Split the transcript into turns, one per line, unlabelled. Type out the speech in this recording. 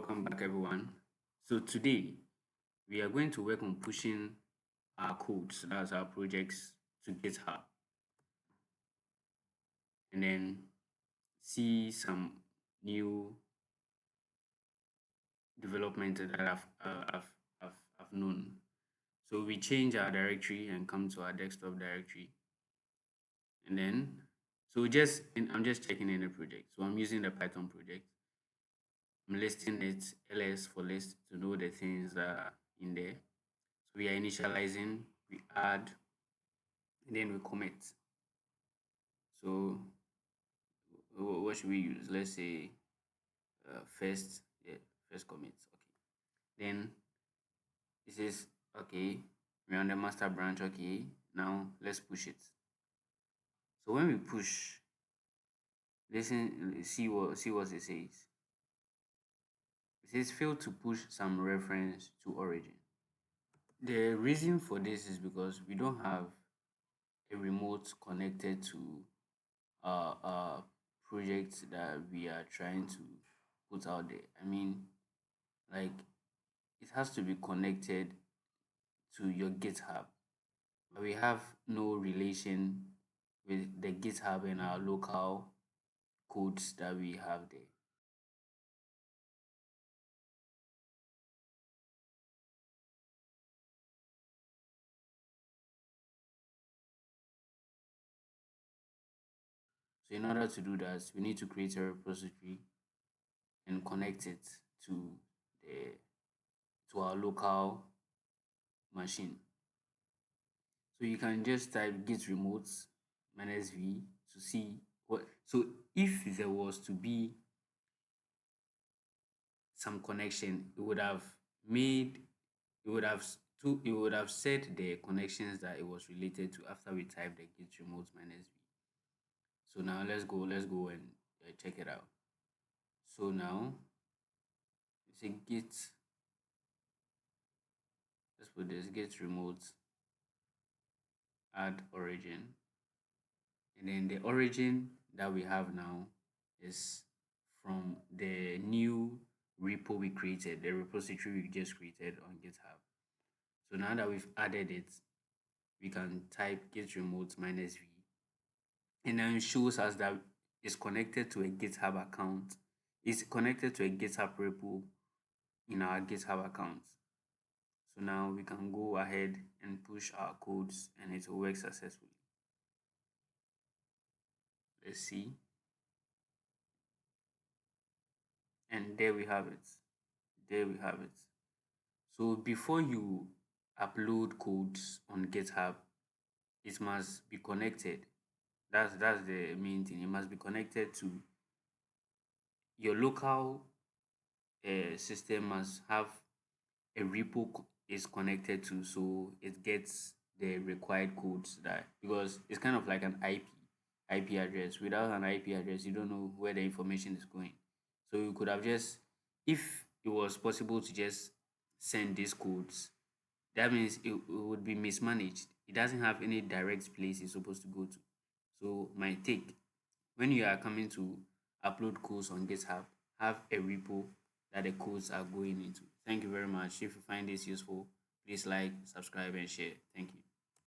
welcome back everyone. So today we are going to work on pushing our codes, that's our projects, to GitHub, and then see some new development that I've known. So we change our directory and come to our desktop directory, and then I'm just checking in the project. So I'm using the Python project. I'm listing it ls for list to know the things that are in there. So we are initializing, we add, and then we commit. So what should we use? Let's say first commit. Okay. Then it says okay, we're on the master branch. Okay, now let's push it. So when we push, listen, see what it says. It says fail to push some reference to origin. The reason for this is because we don't have a remote connected to our project that we are trying to put out there. I mean, like, it has to be connected to your GitHub. But we have no relation with the GitHub and our local codes that we have there. So in order to do that, we need to create a repository and connect it to the to our local machine. So you can just type git remote -v to see what. So if there was to be some connection, it would have made it would have set the connections that it was related to after we typed the git remote -v. So now let's go and check it out. So now you say git, let's put this git remote add origin, and then the origin that we have now is from the new repo we created, the repository we just created on GitHub. So now that we've added it, we can type git remote -v, and then it shows us that it's connected to a GitHub account. It's connected to a GitHub repo in our GitHub account. So now we can go ahead and push our codes and it will work successfully. Let's see. And there we have it. There we have it. So before you upload codes on GitHub, it must be connected. That's the main thing. It must be connected to your local system. Must have a repo is connected to, so it gets the required codes, that because it's kind of like an IP address. Without an IP address, you don't know where the information is going. So you could have just, if it was possible to just send these codes, that means it would be mismanaged. It doesn't have any direct place it's supposed to go to. So my take, when you are coming to upload codes on GitHub, have a repo that the codes are going into. Thank you very much. If you find this useful, please like, subscribe, and share. Thank you.